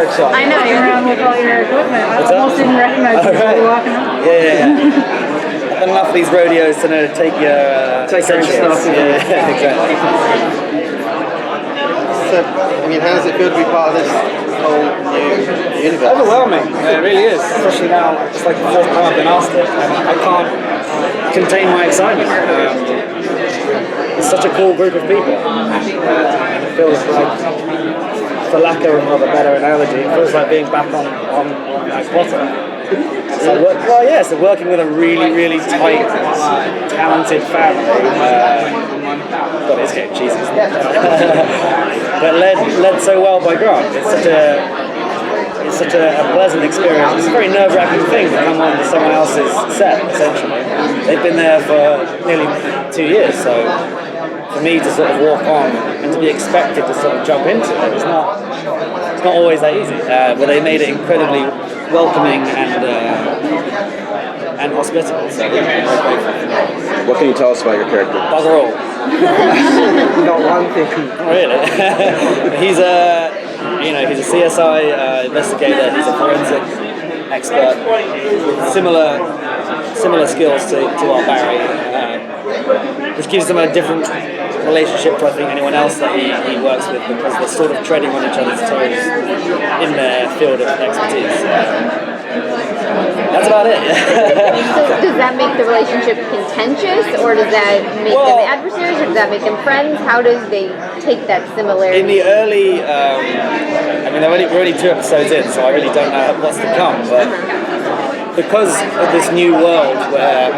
excited. I know, you're around with all your equipment. I almost didn't recognize you while you were walking up. Yeah. I've done enough of these rodeos to know to take your stuff. Yeah, exactly. So, I mean, how does it feel to be part of this whole new universe? Overwhelming. It really is. Especially now, it's like the fourth time I've been asked it, and I can't contain my excitement. It's such a cool group of people. It feels like, for lack of a better analogy, it feels like being back on Harry Potter. So working with a really, really tight, talented family. God, it's getting cheesy. But led so well by Grant. It's such a pleasant experience. It's a very nerve-wracking thing to come on to someone else's set, essentially. They've been there for nearly 2 years, so for me to sort of walk on and to be expected to sort of jump into it, it's not always that easy. But they made it incredibly welcoming and hospitable. So what can you tell us about your character? Bugger all. Not one thing. Really? He's a CSI investigator. He's a forensic expert with similar skills to our Barry, which gives them a different relationship to I think anyone else that he works with, because they're sort of treading on each other's toes in their field of expertise. That's about it. So does that make the relationship contentious, or does that make them adversaries, or does that make them friends? How does they take that similarity? In the early, we're only 2 episodes in, so I really don't know what's to come, but because of this new world where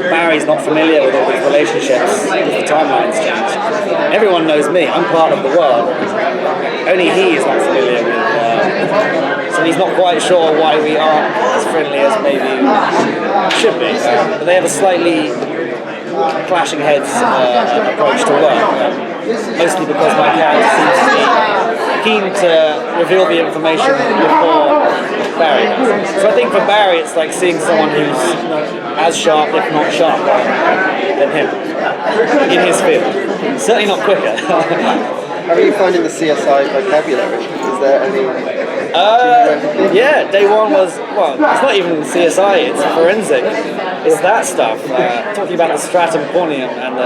Barry's not familiar with all these relationships, because the timelines change, everyone knows me, I'm part of the world, only he is not familiar with so he's not quite sure why we aren't as friendly as maybe should be. But they have a slightly clashing heads approach to work, mostly because my character seems to be keen to reveal the information before Barry does. So I think for Barry it's like seeing someone who's as sharp, if not sharper, than him in his field. Certainly not quicker. How are you finding the CSI vocabulary? Is there any... Yeah, day one was, it's not even CSI, it's forensic. It's that stuff. Talking about the stratum corneum and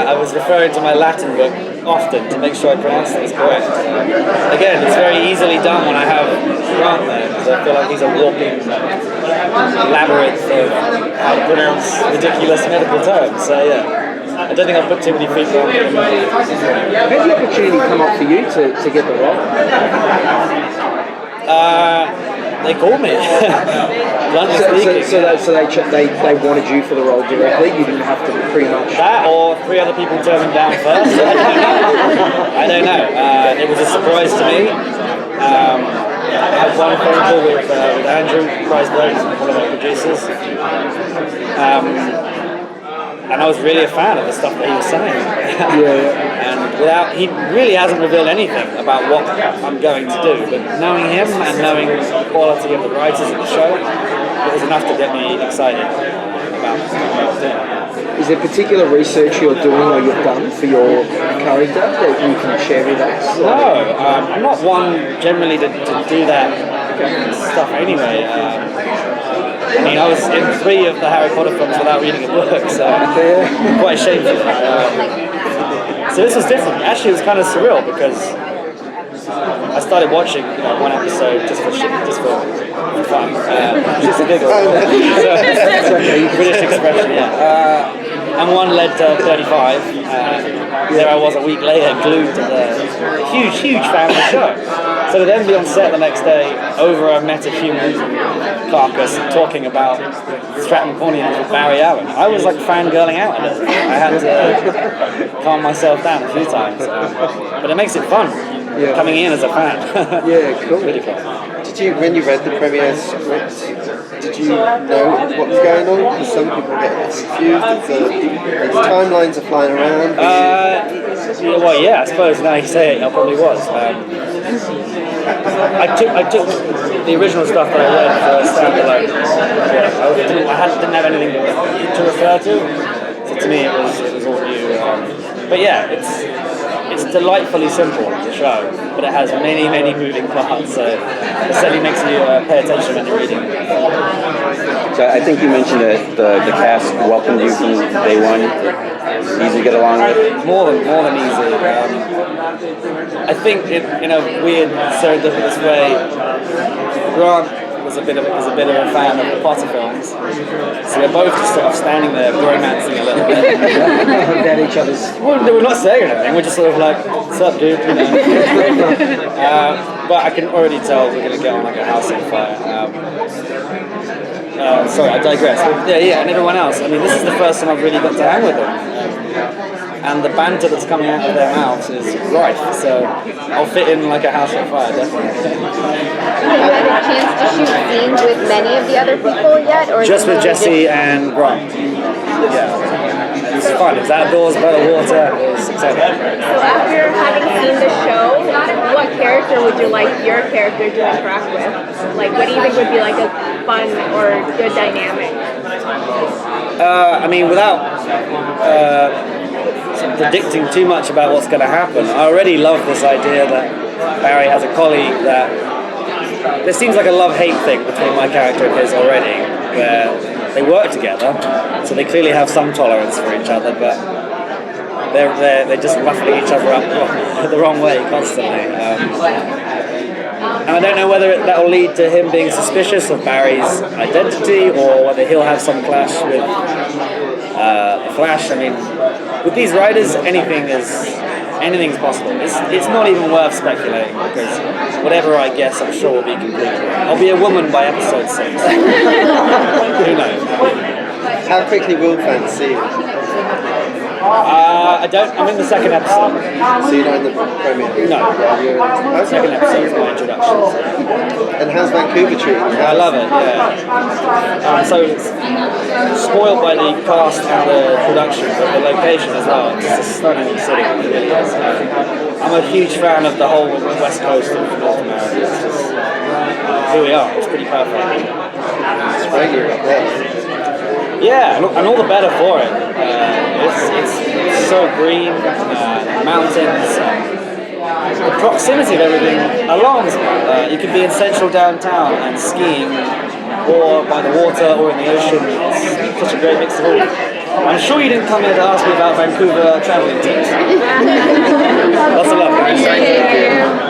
I was referring to my Latin book often to make sure I pronounce things correct. Again, it's very easily done when I have Grant there, because I feel like he's a walking labyrinth of how to pronounce ridiculous medical terms. So yeah. I don't think I've put too many feet on it. How did the opportunity come up for you to get the role? They called me. So they wanted you for the role directly. You didn't have to pretty much. That, or 3 other people turned them down first. I don't know. It was a surprise to me. I had one phone call with Andrew Kreisberg, one of our producers. And I was really a fan of the stuff that he was saying. And he really hasn't revealed anything about what I'm going to do, but knowing him and knowing the quality of the writers of the show, it was enough to get me excited about doing it. Is there particular research you're doing or you've done for your character that you can share with us? No, I'm not one generally to do that stuff anyway. I was in 3 of the Harry Potter films without reading a book, so I'm quite ashamed of it. So this was different. Actually, it was kind of surreal because I started watching one episode just for fun, just a giggle. British expression, yeah. And one led to 35. There I was a week later, glued to the huge fan of the show. So to then be on set the next day over a metahuman carcass talking about stratum corneum with Barry Allen, I was like fangirling out at it. I had to calm myself down a few times. But it makes it fun coming in as a fan. Yeah, cool. Really fun. Did you, when you read the premiere script, did you know what was going on? Because some people get confused. The timelines are flying around. I suppose now you say it, I probably was. I took the original stuff that I read for standalone. I didn't have anything to refer to. So to me, it was all new. But yeah, it's it's delightfully simple, the show, but it has many, many moving parts, so it certainly makes you pay attention when you're reading it. So I think you mentioned that the cast welcomed you from day one. Easy to get along with. More than easy. I think in a weird, serendipitous way, Grant was a bit of a fan of the Potter films, so we're both just sort of standing there romancing a little bit. At each other's. Well, we're not saying anything. We're just sort of like, "What's up, dude?" You know. But I can already tell we're going to get on like a house on fire. Sorry, I digress. But yeah, and everyone else. I mean, this is the first time I've really got to hang with them. And the banter that's coming out of their mouths is rife, so I'll fit in like a house on fire, definitely. Have you had a chance to shoot scenes with many of the other people yet? Or Just with Jesse and Grant. Yeah. It's fun. It's outdoors, by the water. It's exciting. So after having seen the show, what character would you like your character to interact with? Like, what do you think would be like a fun or good dynamic? I mean, without predicting too much about what's going to happen, I already love this idea that Barry has a colleague that there seems like a love-hate thing between my character and his already, where they work together, so they clearly have some tolerance for each other, but they're just roughing each other up the wrong way constantly. And I don't know whether that will lead to him being suspicious of Barry's identity, or whether he'll have some clash with the Flash. I mean, with these writers, anything's possible. It's not even worth speculating, because whatever I guess, I'm sure will be completely wrong. I'll be a woman by episode 6. Who knows? How quickly will fans see it? I don't. I'm in the second episode. So you're not in the premiere? No. Okay. Second episode is my introduction. And how's Vancouver treating you? I love it, yeah. So it's spoiled by the cast and the production, but the location as well. It's a stunning city, it really is. I'm a huge fan of the whole west coast of North America. It's just who we are. It's pretty perfect. It's regular up there. Yeah, and all the better for it. It's so green, mountains. The proximity of everything alarms me. You could be in central downtown and skiing, or by the water, or in the ocean. It's such a great mix of all. I'm sure you didn't come here to ask me about Vancouver traveling tips. Lots of love. Thank you.